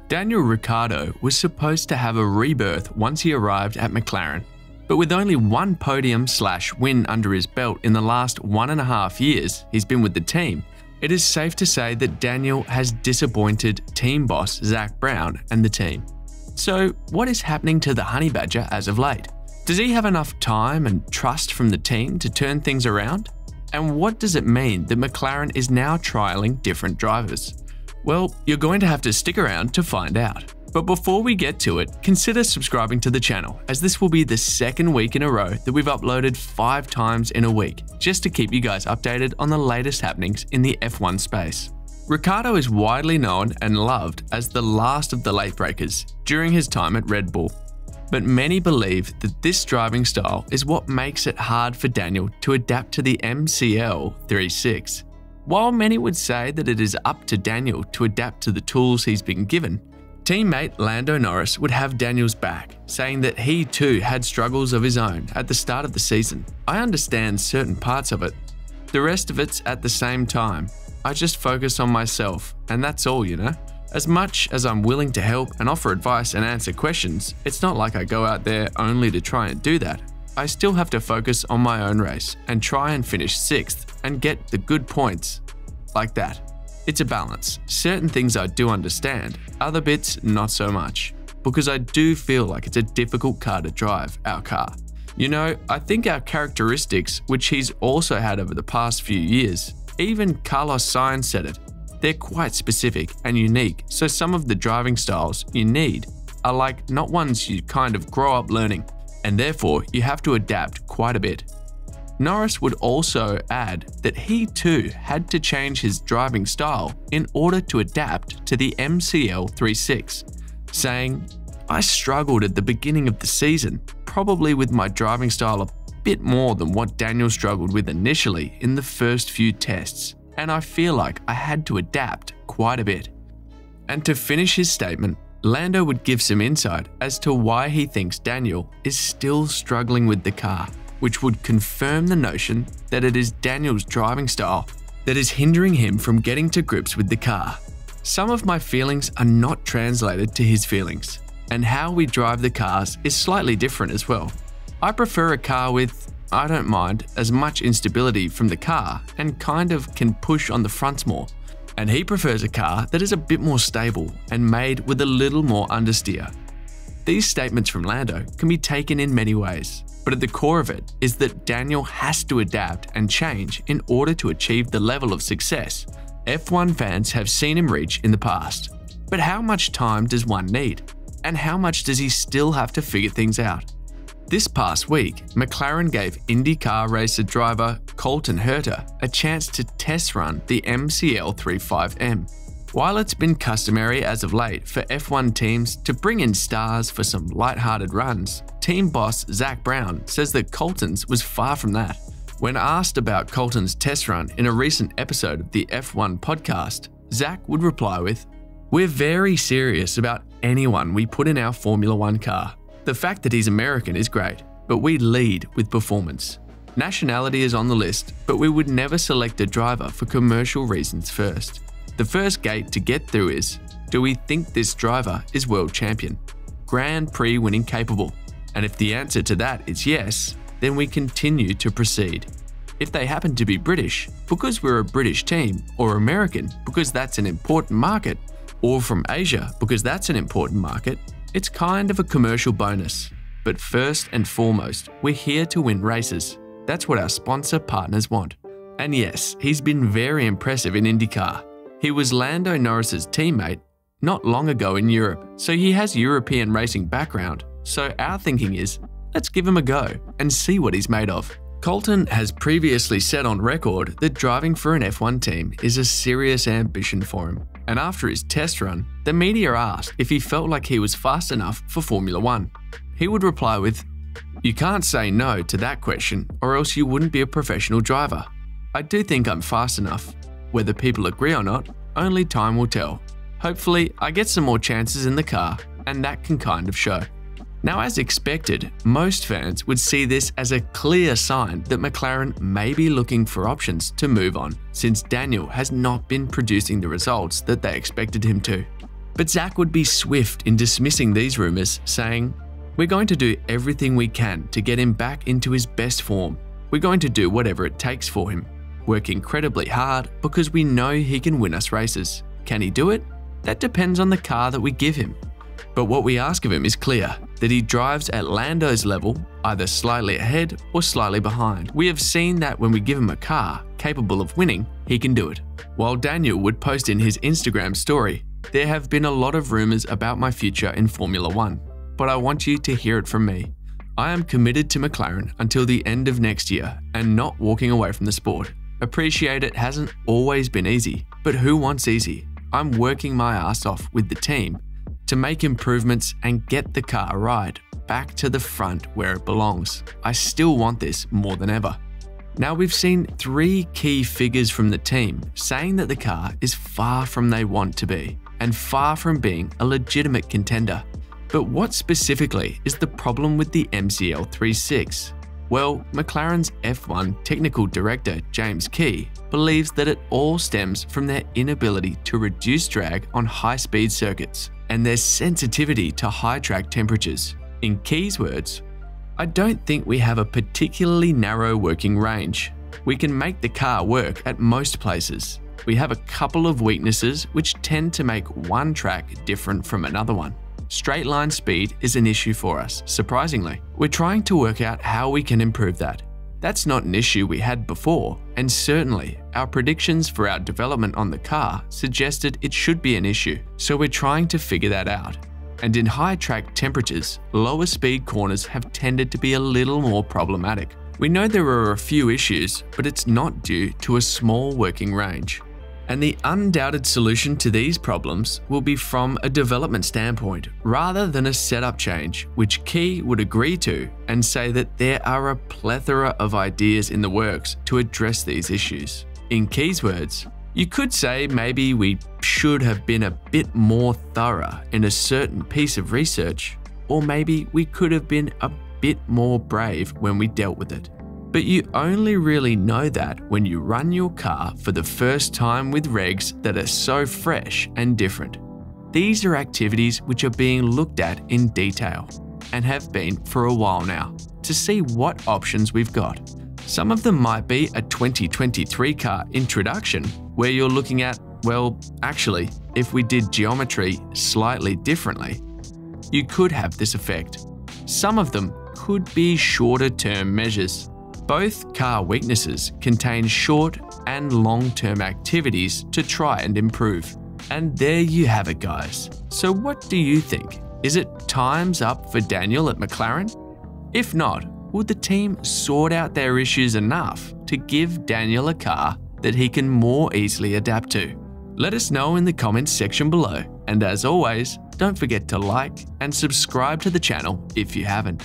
Daniel Ricciardo was supposed to have a rebirth once he arrived at McLaren, but with only one podium/win under his belt in the last 1.5 years he's been with the team, it is safe to say that Daniel has disappointed team boss Zak Brown and the team. So what is happening to the Honey Badger as of late? Does he have enough time and trust from the team to turn things around? And what does it mean that McLaren is now trialling different drivers? Well, you're going to have to stick around to find out. But before we get to it, consider subscribing to the channel, as this will be the second week in a row that we've uploaded 5 times in a week, just to keep you guys updated on the latest happenings in the F1 space. Ricciardo is widely known and loved as the last of the late breakers during his time at Red Bull. But many believe that this driving style is what makes it hard for Daniel to adapt to the MCL 3.6. While many would say that it is up to Daniel to adapt to the tools he's been given, teammate Lando Norris would have Daniel's back, saying that he too had struggles of his own at the start of the season. I understand certain parts of it. The rest of it's at the same time. I just focus on myself, and that's all, you know? As much as I'm willing to help and offer advice and answer questions, it's not like I go out there only to try and do that. I still have to focus on my own race and try and finish 6th and get the good points. Like that. It's a balance. Certain things I do understand, other bits not so much. Because I do feel like it's a difficult car to drive, our car. You know, I think our characteristics, which he's also had over the past few years, even Carlos Sainz said it, they're quite specific and unique, so some of the driving styles you need are like not ones you kind of grow up learning, and therefore you have to adapt quite a bit. Norris would also add that he too had to change his driving style in order to adapt to the MCL 3.6, saying, "I struggled at the beginning of the season, probably with my driving style a bit more than what Daniel struggled with initially in the first few tests, and I feel like I had to adapt quite a bit." And to finish his statement, Lando would give some insight as to why he thinks Daniel is still struggling with the car, which would confirm the notion that it is Daniel's driving style that is hindering him from getting to grips with the car. Some of my feelings are not translated to his feelings, and how we drive the cars is slightly different as well. I prefer a car with, I don't mind, as much instability from the car and kind of can push on the fronts more. And he prefers a car that is a bit more stable and made with a little more understeer. These statements from Lando can be taken in many ways, but at the core of it is that Daniel has to adapt and change in order to achieve the level of success F1 fans have seen him reach in the past. But how much time does one need? And how much does he still have to figure things out? This past week, McLaren gave IndyCar racer driver Colton Herta a chance to test run the MCL 3.5M. While it's been customary as of late for F1 teams to bring in stars for some light-hearted runs, team boss Zak Brown says that Colton's was far from that. When asked about Colton's test run in a recent episode of the F1 podcast, Zak would reply with, "We're very serious about anyone we put in our Formula 1 car. The fact that he's American is great, but we lead with performance. Nationality is on the list, but we would never select a driver for commercial reasons first. The first gate to get through is, do we think this driver is world champion, Grand Prix winning capable? And if the answer to that is yes, then we continue to proceed. If they happen to be British, because we're a British team, or American, because that's an important market, or from Asia, because that's an important market, it's kind of a commercial bonus. But first and foremost, we're here to win races. That's what our sponsor partners want." And yes, he's been very impressive in IndyCar. He was Lando Norris's teammate not long ago in Europe, so he has European racing background. So our thinking is, let's give him a go and see what he's made of. Colton has previously said on record that driving for an F1 team is a serious ambition for him. And after his test run, the media asked if he felt like he was fast enough for Formula 1. He would reply with, "You can't say no to that question, or else you wouldn't be a professional driver. I do think I'm fast enough. Whether people agree or not, only time will tell. Hopefully, I get some more chances in the car, and that can kind of show." Now, as expected, most fans would see this as a clear sign that McLaren may be looking for options to move on, since Daniel has not been producing the results that they expected him to. But Zak would be swift in dismissing these rumours, saying, "We're going to do everything we can to get him back into his best form. We're going to do whatever it takes for him. Work incredibly hard because we know he can win us races. Can he do it? That depends on the car that we give him. But what we ask of him is clear, that he drives at Lando's level, either slightly ahead or slightly behind. We have seen that when we give him a car capable of winning, he can do it." While Daniel would post in his Instagram story, "There have been a lot of rumours about my future in Formula 1, but I want you to hear it from me. I am committed to McLaren until the end of next year and not walking away from the sport. Appreciate it hasn't always been easy, but who wants easy? I'm working my ass off with the team to make improvements and get the car right back to the front where it belongs. I still want this more than ever." Now, we've seen 3 key figures from the team saying that the car is far from they want to be and far from being a legitimate contender. But what specifically is the problem with the MCL 3.6? Well, McLaren's F1 technical director James Key believes that it all stems from their inability to reduce drag on high-speed circuits and their sensitivity to high track temperatures. In Key's words, "I don't think we have a particularly narrow working range. We can make the car work at most places. We have a couple of weaknesses which tend to make one track different from another one. Straight line speed is an issue for us, surprisingly. We're trying to work out how we can improve that. That's not an issue we had before, and certainly our predictions for our development on the car suggested it should be an issue, so we're trying to figure that out. And in high track temperatures, lower speed corners have tended to be a little more problematic. We know there are a few issues, but it's not due to a small working range. And the undoubted solution to these problems will be from a development standpoint rather than a setup change, which Key would agree to and say that there are a plethora of ideas in the works to address these issues. In Key's words, "You could say maybe we should have been a bit more thorough in a certain piece of research, or maybe we could have been a bit more brave when we dealt with it. But you only really know that when you run your car for the first time with regs that are so fresh and different. These are activities which are being looked at in detail and have been for a while now to see what options we've got. Some of them might be a 2023 car introduction where you're looking at, well, actually, if we did geometry slightly differently, you could have this effect. Some of them could be shorter term measures. Both car weaknesses contain short and long-term activities to try and improve. And there you have it, guys. So what do you think? Is it time's up for Daniel at McLaren? If not, would the team sort out their issues enough to give Daniel a car that he can more easily adapt to? Let us know in the comments section below. And as always, don't forget to like and subscribe to the channel if you haven't.